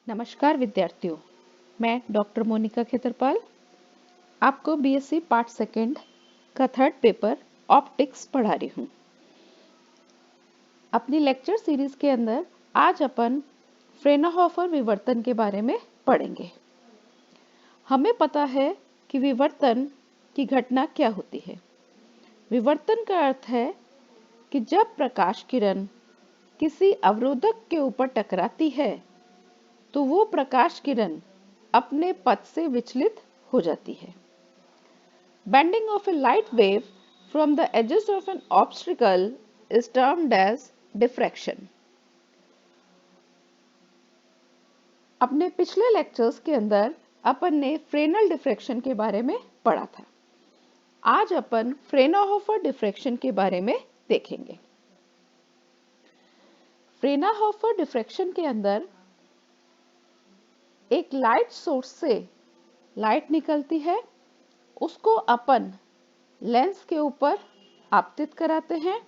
नमस्कार विद्यार्थियों, मैं डॉक्टर मोनिका खेतरपाल आपको बीएससी पार्ट सेकंड का थर्ड पेपर ऑप्टिक्स पढ़ा रही हूँ। अपनी लेक्चर सीरीज के अंदर आज अपन फ्रेनहोफर विवर्तन के बारे में पढ़ेंगे। हमें पता है कि विवर्तन की घटना क्या होती है। विवर्तन का अर्थ है कि जब प्रकाश किरण किसी अवरोधक के ऊपर टकराती है तो वो प्रकाश किरण अपने पथ से विचलित हो जाती है। Bending of a light wave from the edges of an obstacle is termed as diffraction. अपने पिछले लेक्चर्स के अंदर अपन ने फ्रेनल डिफ्रैक्शन के बारे में पढ़ा था। आज अपन फ्रेनहोफर डिफ्रैक्शन के बारे में देखेंगे। फ्रेनहोफर डिफ्रैक्शन के अंदर एक लाइट सोर्स से लाइट निकलती है, उसको अपन लेंस के ऊपर आपतित कराते हैं।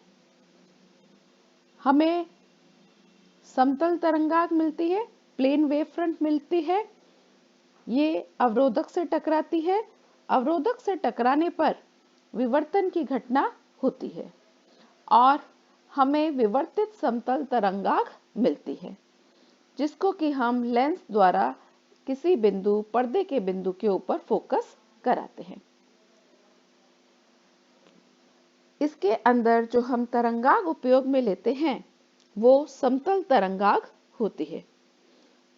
हमें समतल तरंगाग मिलती है, प्लेन वेव फ्रंट मिलती है। ये अवरोधक से टकराती है। अवरोधक से टकराने पर विवर्तन की घटना होती है और हमें विवर्तित समतल तरंगाग मिलती है, जिसको कि हम लेंस द्वारा किसी बिंदु, पर्दे के बिंदु के ऊपर फोकस कराते हैं। इसके अंदर जो हम तरंगाग उपयोग में लेते हैं वो समतल तरंगाग होती है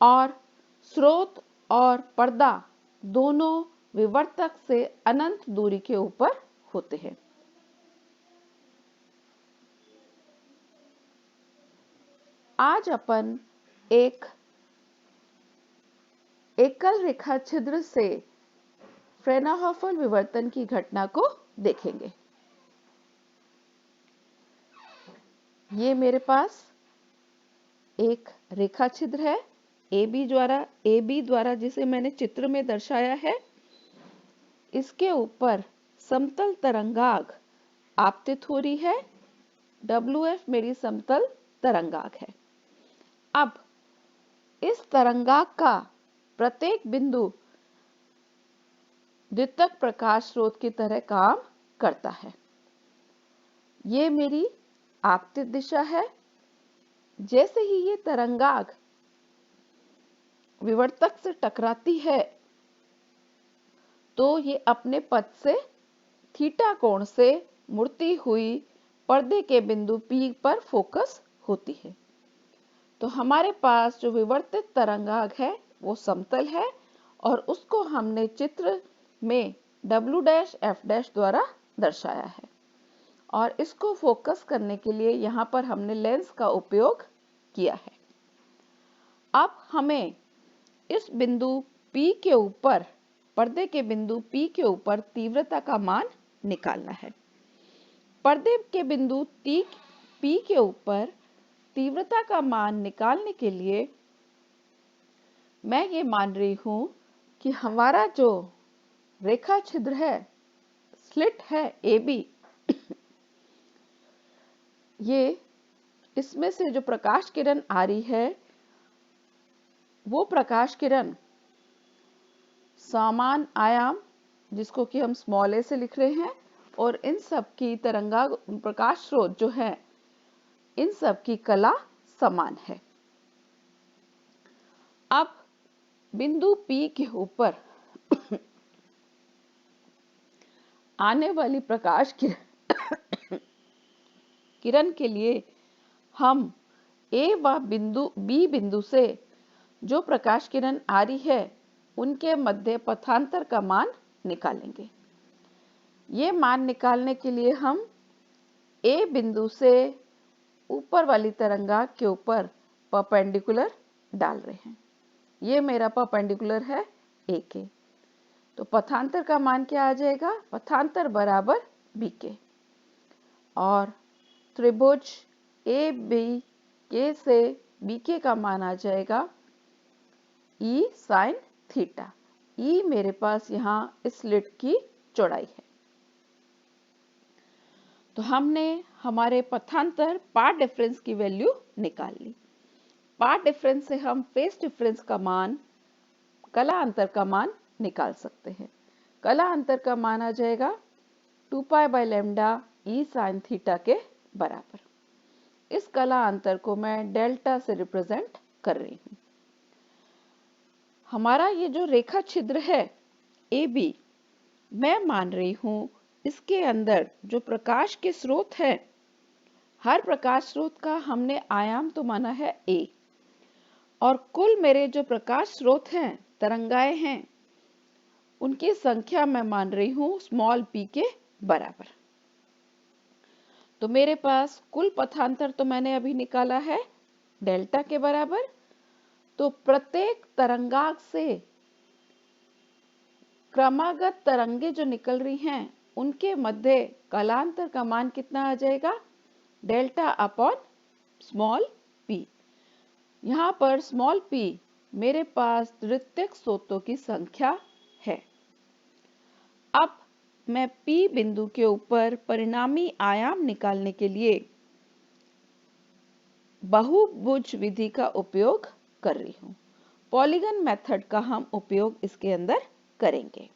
और स्रोत और पर्दा दोनों विवर्तक से अनंत दूरी के ऊपर होते हैं। आज अपन एक एकल रेखा छिद्र से फ्रेनहोफर विवर्तन की घटना को देखेंगे। ये मेरे पास एक रेखा छिद्र है AB द्वारा जिसे मैंने चित्र में दर्शाया है। इसके ऊपर समतल तरंगाग आपतित हो रही है। WF मेरी समतल तरंगाग है। अब इस तरंगाग का प्रत्येक बिंदु द्वितीयक प्रकाश स्रोत की तरह काम करता है। ये मेरी आपतित दिशा है। जैसे ही ये तरंगाग विवर्तक से टकराती है तो ये अपने पथ से थीटा कोण से मुड़ती हुई पर्दे के बिंदु P पर फोकस होती है। तो हमारे पास जो विवर्तित तरंगाग है वो समतल है और उसको हमने चित्र में W' F' द्वारा दर्शाया है और इसको फोकस करने के लिए यहाँ पर हमने लेंस का उपयोग किया है। अब हमें इस बिंदु P के ऊपर, पर्दे के बिंदु P के ऊपर तीव्रता का मान निकालना है। पर्दे के बिंदु P के ऊपर तीव्रता का मान निकालने के लिए मैं ये मान रही हूं कि हमारा जो रेखा छिद्र है, स्लिट है AB, ये इसमें से जो प्रकाश किरण आ रही है वो प्रकाश किरण समान आयाम, जिसको कि हम स्मॉल a से लिख रहे हैं, और इन सब की तरंगाग प्रकाश स्रोत जो है इन सब की कला समान है। अब बिंदु P के ऊपर आने वाली प्रकाश किरण के लिए हम A व B बिंदु से जो प्रकाश किरण आ रही है उनके मध्य पथांतर का मान निकालेंगे। ये मान निकालने के लिए हम A बिंदु से ऊपर वाली तरंगाग के ऊपर परपेंडिकुलर डाल रहे हैं। ये मेरा परपेंडिकुलर है A के, तो पथांतर का मान क्या आ जाएगा? पथांतर बराबर BK और त्रिभुज ABK से BK का मान आ जाएगा E sin थीटा। E मेरे पास यहाँ इस स्लिट की चौड़ाई है। तो हमने हमारे पथांतर पाथ डिफरेंस की वैल्यू निकाल ली। पाथ डिफरेंस से हम फेज डिफरेंस का मान, कला अंतर का मान निकाल सकते हैं। कला अंतर का मान आ जाएगा 2 pi by lambda E sine theta के बराबर। इस कला अंतर को मैं डेल्टा से रिप्रेजेंट कर रही हूं। हमारा ये जो रेखा छिद्र है ए बी, मैं मान रही हूं इसके अंदर जो प्रकाश के स्रोत है, हर प्रकाश स्रोत का हमने आयाम तो माना है ए, और कुल मेरे जो प्रकाश स्रोत हैं, तरंगाएं हैं, उनकी संख्या मैं मान रही हूं स्मॉल p के बराबर। तो मेरे पास कुल पथांतर तो मैंने अभी निकाला है डेल्टा के बराबर। तो प्रत्येक तरंगांक से क्रमागत तरंगे जो निकल रही हैं, उनके मध्य कलांतर का मान कितना आ जाएगा? Delta upon small p। यहाँ पर स्मॉल p मेरे पास द्वितीयक स्रोतों की संख्या है। अब मैं P बिंदु के ऊपर परिणामी आयाम निकालने के लिए बहुभुज विधि का उपयोग कर रही हूं। पॉलीगन मेथड का हम उपयोग इसके अंदर करेंगे।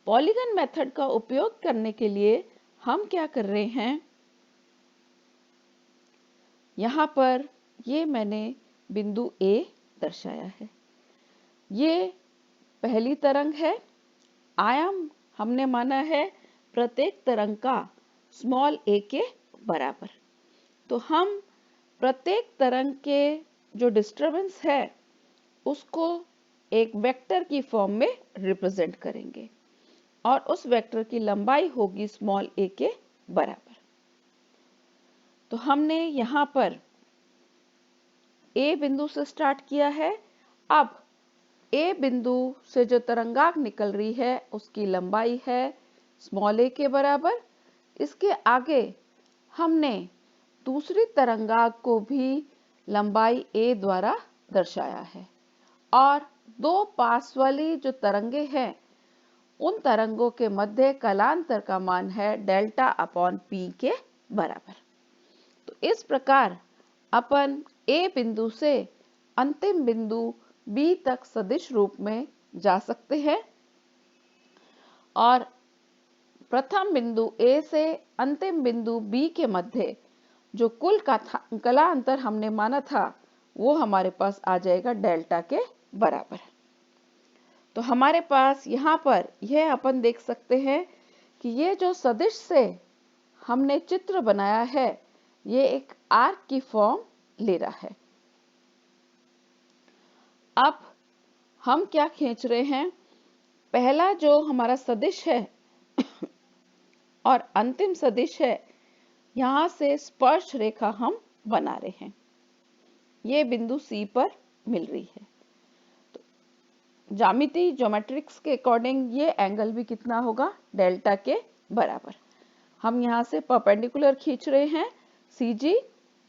पॉलीगन मेथड का उपयोग करने के लिए हम क्या कर रहे हैं, यहां पर ये मैंने बिंदु A दर्शाया है। ये पहली तरंग है। आयाम हमने माना है प्रत्येक तरंग का स्मॉल a के बराबर। तो हम प्रत्येक तरंग के जो डिस्टरबेंस है उसको एक वेक्टर की फॉर्म में रिप्रेजेंट करेंगे और उस वेक्टर की लंबाई होगी स्मॉल a के बराबर। तो हमने यहाँ पर A बिंदु से स्टार्ट किया है। अब A बिंदु से जो तरंगांक निकल रही है उसकी लंबाई है स्मॉल a के बराबर। इसके आगे हमने दूसरी तरंगांक को भी लंबाई a द्वारा दर्शाया है और दो पास वाली जो तरंगे हैं उन तरंगों के मध्य कलांतर का मान है डेल्टा अपॉन p के बराबर। तो इस प्रकार अपन A बिंदु से अंतिम बिंदु B तक सदिश रूप में जा सकते हैं और प्रथम बिंदु A से अंतिम बिंदु B के मध्य जो कुल कला अंतर हमने माना था वो हमारे पास आ जाएगा डेल्टा के बराबर। तो हमारे पास यहाँ पर यह अपन देख सकते हैं कि ये जो सदिश से हमने चित्र बनाया है ये एक आर्क की फॉर्म ले रहा है। अब हम क्या खींच रहे हैं, पहला जो हमारा सदिश है और अंतिम सदिश है, यहां से स्पर्श रेखा हम बना रहे हैं। ये बिंदु C पर मिल रही है। तो ज्यामिति ज्योमेट्रिक्स के अकॉर्डिंग ये एंगल भी कितना होगा? डेल्टा के बराबर। हम यहां से परपेंडिकुलर खींच रहे हैं CG,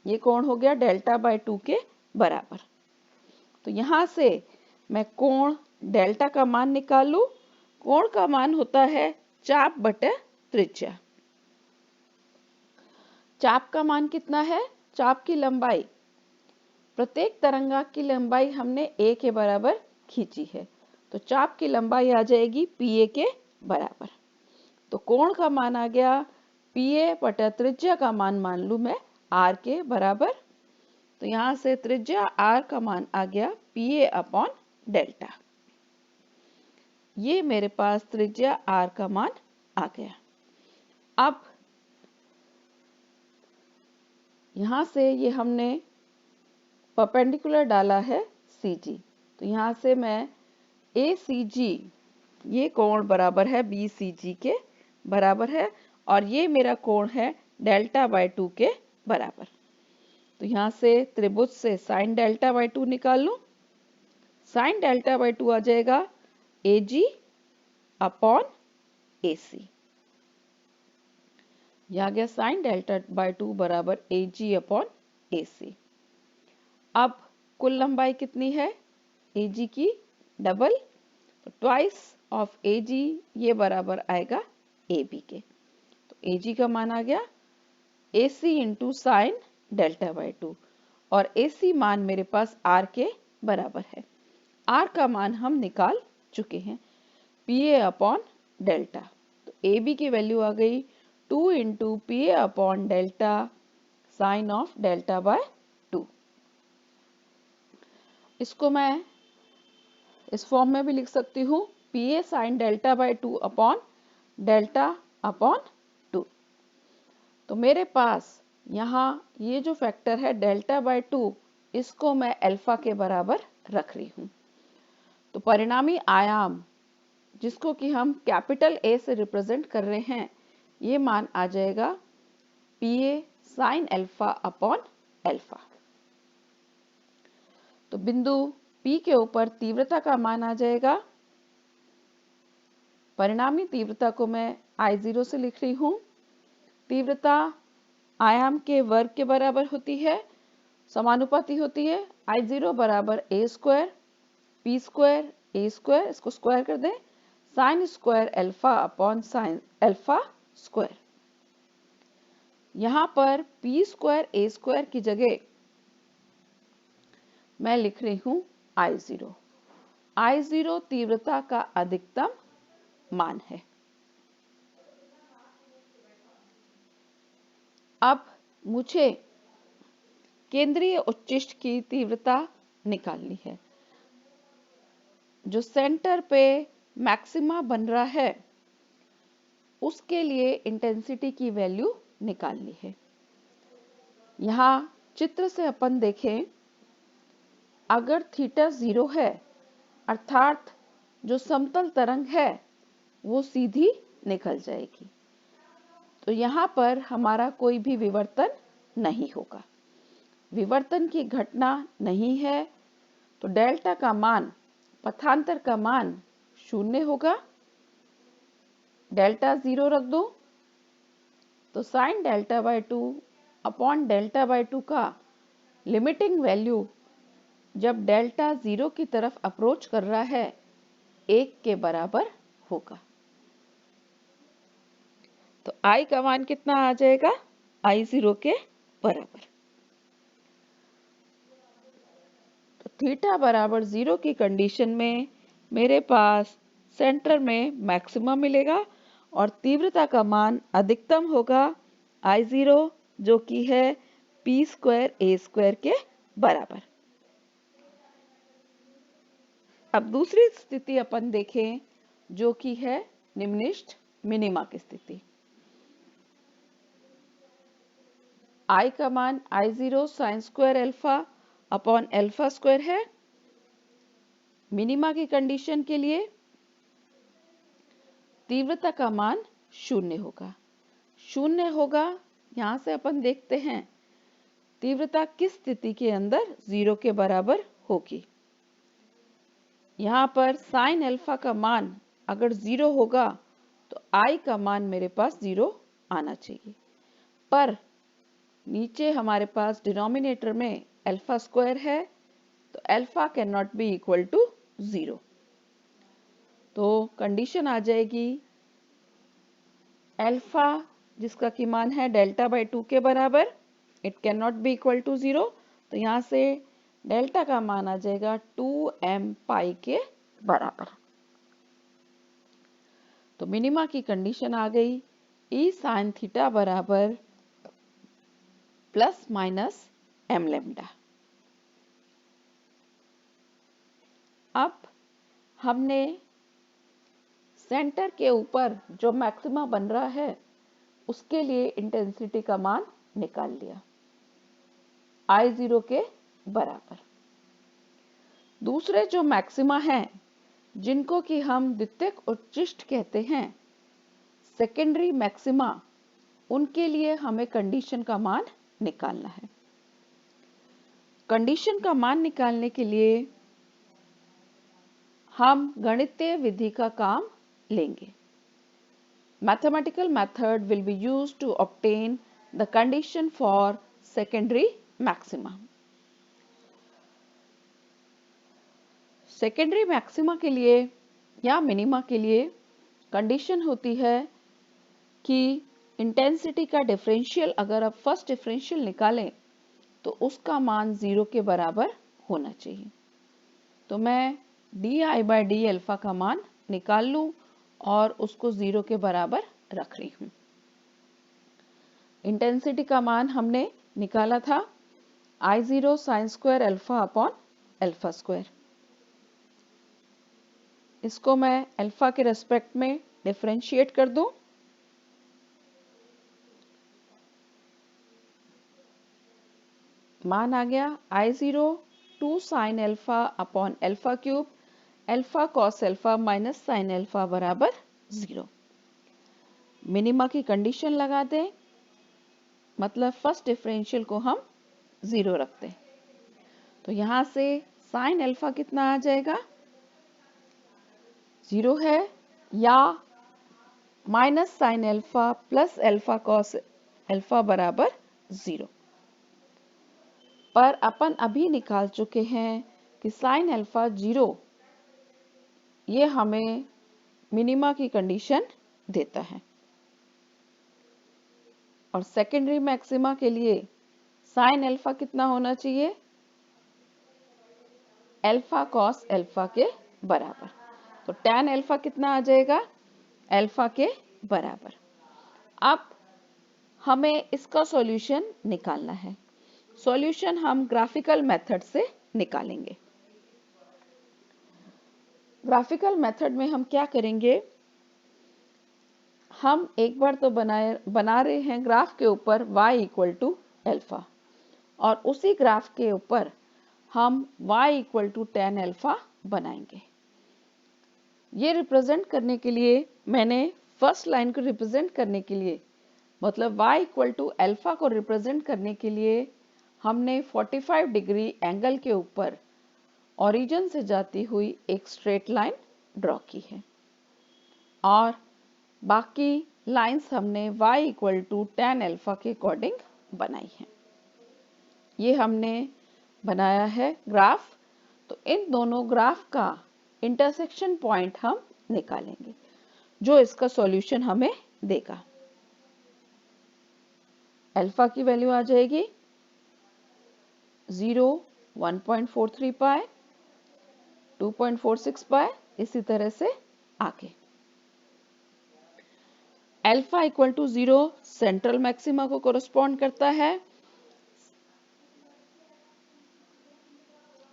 ये कोण हो गया डेल्टा बाय 2 के बराबर। तो यहां से मैं कोण डेल्टा का मान निकाल लूं। कोण का मान होता है चाप बटे त्रिज्या। चाप का मान कितना है? चाप की लंबाई, प्रत्येक तरंगांक की लंबाई हमने a के बराबर खींची है, तो चाप की लंबाई आ जाएगी PA के बराबर। तो कोण का मान आ गया PA बटा त्रिज्या का मान लूं मैं R के बराबर। तो यहां से त्रिज्या R का मान आ गया PA अपॉन डेल्टा। ये मेरे पास त्रिज्या R का मान आ गया। अब यहां से ये हमने परपेंडिकुलर डाला है CG, तो यहां से मैं ACG, ये कोण बराबर है BCG के बराबर है और ये मेरा कोण है डेल्टा बाय 2 के बराबर। तो यहां से त्रिभुज से साइन डेल्टा बाय 2 निकाल लूं। साइन डेल्टा बाय 2 आ जाएगा AG अपॉन AC। यह आ गया साइन डेल्टा बाय 2 बराबर AG अपॉन AC। अब कुल लंबाई कितनी है AG की? डबल, तो ट्वाइस ऑफ AG, ये बराबर आएगा AB के। तो AG का मान आ गया AC into sine delta by 2 और AC मान मेरे पास R के बराबर है। R का मान हम निकाल चुके हैं, PA अपॉन डेल्टा। तो AB की वैल्यू आ गई 2 into PA upon delta sine of delta by 2। इसको मैं इस फॉर्म में भी लिख सकती हूँ, PA sine delta by 2 upon delta upon 2। तो मेरे पास यहाँ ये जो फैक्टर है डेल्टा बाय 2, इसको मैं अल्फा के बराबर रख रही हूँ। तो परिणामी आयाम जिसको कि हम कैपिटल A से रिप्रेजेंट कर रहे हैं, ये मान आ जाएगा PA sine alpha upon alpha. तो बिंदु P के ऊपर तीव्रता का मान आ जाएगा, परिणामी तीव्रता को मैं I0 से लिख रही हूँ। तीव्रता आयाम के वर्ग के बराबर होती है, समानुपाती होती है। I0 बराबर a square p square a square, इसको स्क्वायर कर दें, sine square alpha upon sine alpha square. यहाँ पर p स्क्वायर a स्क्वायर की जगह मैं लिख रही हूँ I0। I0 तीव्रता का अधिकतम मान है। अब मुझे केंद्रीय उच्चिष्ट की तीव्रता निकालनी है। जो सेंटर पे मैक्सिमा बन रहा है उसके लिए इंटेंसिटी की वैल्यू निकालनी है। यहाँ चित्र से अपन देखें, अगर थीटा 0 है अर्थात जो समतल तरंग है वो सीधी निकल जाएगी, तो यहाँ पर हमारा कोई भी विवर्तन नहीं होगा, विवर्तन की घटना नहीं है। तो डेल्टा का मान, पथांतर का मान 0 होगा। डेल्टा 0 रख दो तो sine delta by 2 upon delta by 2 का लिमिटिंग वैल्यू जब डेल्टा 0 की तरफ अप्रोच कर रहा है 1 के बराबर होगा। तो I का मान कितना आ जाएगा? I0 के बराबर। तो थीटा बराबर 0 की कंडीशन में मेरे पास सेंटर में मैक्सिमम मिलेगा और तीव्रता का मान अधिकतम होगा I0, जो कि है p स्क्वायर a स्क्वायर के बराबर। अब दूसरी स्थिति अपन देखें जो कि है निम्नलिखित मिनिमा की स्थिति। I का मान I0 sine square alpha upon alpha square है। मिनिमा की कंडीशन के लिए तीव्रता का मान 0 होगा। 0 होगा, यहाँ से अपन देखते हैं तीव्रता किस स्थिति के अंदर 0 के बराबर होगी। यहाँ पर साइन अल्फा का मान अगर 0 होगा तो I का मान मेरे पास 0 आना चाहिए, पर नीचे हमारे पास डिनोमिनेटर में अल्फा स्क्वायर है तो alpha can not be equal to 0। तो कंडीशन आ जाएगी अल्फा जिसका की मान है डेल्टा बाय 2 के बराबर, it can not be equal to 0। तो यहाँ से डेल्टा का मान आ जाएगा 2m पाई के बराबर। तो मिनिमा की कंडीशन आ गई E साइन थीटा बराबर प्लस माइनस m लैम्डा। अब हमने सेंटर के ऊपर जो मैक्सिमा बन रहा है उसके लिए इंटेंसिटी का मान निकाल लिया I0 के बराबर। दूसरे जो मैक्सिमा हैं जिनको कि हम द्वितीयक उच्चिष्ट कहते हैं, सेकेंडरी मैक्सिमा, उनके लिए हमें कंडीशन का मान निकालना है। कंडीशन का मान निकालने के लिए हम गणितीय विधि का काम लेंगे। Mathematical method will be used to obtain the condition for secondary maxima. Secondary maxima के लिए या मिनिमा के लिए कंडीशन होती है कि इंटेंसिटी का डिफरेंशियल अगर आप फर्स्ट डिफरेंशियल निकालें तो उसका मान 0 के बराबर होना चाहिए। तो मैं di/d अल्फा का मान निकाल लूं और उसको 0 के बराबर रख रही हूं। इंटेंसिटी का मान हमने निकाला था I0 sin square alpha upon alpha square. इसको मैं अल्फा के रेस्पेक्ट में डिफरेंशिएट कर दूं। मान आ गया I0 2 sin alpha upon alpha cube alpha cos alpha minus sine alpha बराबर 0। मिनिमा की कंडीशन लगा दें, मतलब फर्स्ट डिफरेंशियल को हम 0 रखते हैं। तो यहां से साइन अल्फा कितना आ जाएगा, 0 है, या minus sine alpha plus alpha cos alpha बराबर 0। पर अपन अभी निकाल चुके हैं कि साइन अल्फा 0 ये हमें मिनिमा की कंडीशन देता है। और सेकेंडरी मैक्सिमा के लिए साइन अल्फा कितना होना चाहिए, अल्फा कॉस अल्फा के बराबर। तो tan अल्फा कितना आ जाएगा, अल्फा के बराबर। अब हमें इसका सॉल्यूशन निकालना है। सॉल्यूशन हम ग्राफिकल मेथड से निकालेंगे। ग्राफिकल मेथड में हम क्या करेंगे, हम एक बार तो बना रहे हैं ग्राफ के ऊपर y इक्वल टू अल्फा, और उसी ग्राफ के ऊपर हम y equal to tan alpha बनाएंगे। ये रिप्रेजेंट करने के लिए मैंने फर्स्ट लाइन को रिप्रेजेंट करने के लिए, मतलब y इक्वल टू अल्फा को रिप्रेजेंट करने के लिए हमने 45 डिग्री एंगल के ऊपर ओरिजिन से जाती हुई एक स्ट्रेट लाइन ड्रॉ की है, और बाकी लाइंस हमने y equal to tan alpha के अकॉर्डिंग बनाई है। ये हमने बनाया है ग्राफ। तो इन दोनों ग्राफ का इंटरसेक्शन पॉइंट हम निकालेंगे, जो इसका सॉल्यूशन हमें देगा। अल्फा की वैल्यू आ जाएगी 0, 1.43 पाई, 2.46 पाई, इसी तरह से आगे। Alpha equal to 0 central maxima को कोरस्पॉन्ड करता है।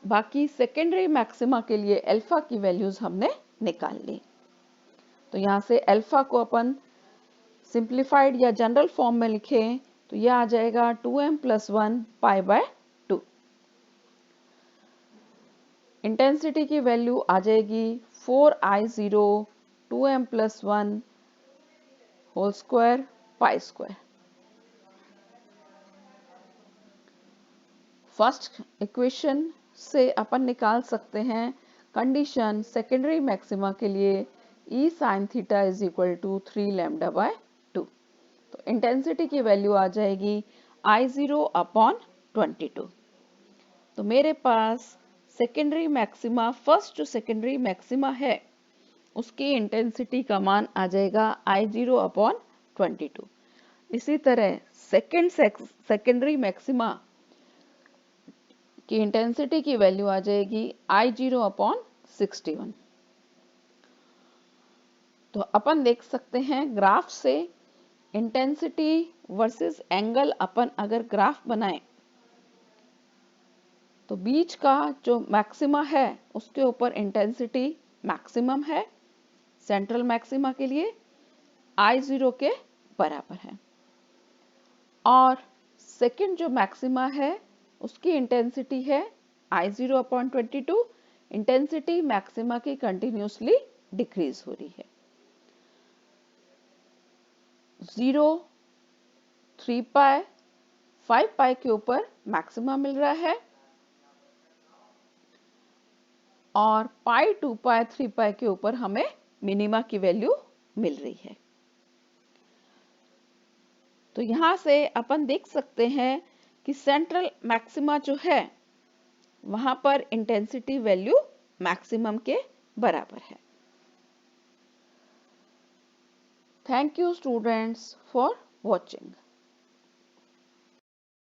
बाकी सेकेंडरी मैक्सिमा के लिए अल्फा की वैल्यूज हमने निकाल ली। तो यहां से अल्फा को अपन सिंप्लीफाइड या जनरल फॉर्म में लिखें तो यह आ जाएगा 2m + 1 π/2। इंटेंसिटी की वैल्यू आ जाएगी 4I0 2m + 1 whole square pi square. First equation से अपन निकाल सकते हैं कंडीशन सेकेंडरी मैक्सिमा के लिए E sin theta is equal to 3λ/2। तो इंटेंसिटी की वैल्यू आ जाएगी I0 अपॉन 22। तो मेरे पास सेकेंडरी मैक्सिमा, फर्स्ट जो सेकेंडरी मैक्सिमा है उसकी इंटेंसिटी का मान आ जाएगा I0 अपॉन 22। इसी तरह सेकेंडरी मैक्सिमा की इंटेंसिटी की वैल्यू आ जाएगी I0 अपॉन 61। तो अपन देख सकते हैं ग्राफ से इंटेंसिटी वर्सेस एंगल अपन अगर ग्राफ बनाएं तो बीच का जो मैक्सिमा है उसके ऊपर इंटेंसिटी मैक्सिमम है, सेंट्रल मैक्सिमा के लिए I0 के बराबर है, और सेकंड जो मैक्सिमा है उसकी इंटेंसिटी है I0 अपॉन 22। इंटेंसिटी मैक्सिमा की कंटिन्यूसली डिक्रीज हो रही है। 0, 3 पाई, 5 पाई के ऊपर मैक्सिमा मिल रहा है, और पाई 2 पाई 3 पाई के ऊपर हमें मिनिमा की वैल्यू मिल रही है। तो यहां से अपन देख सकते हैं कि सेंट्रल मैक्सिमा जो है वहां पर इंटेंसिटी वैल्यू मैक्सिमम के बराबर है। Thank you students for watching.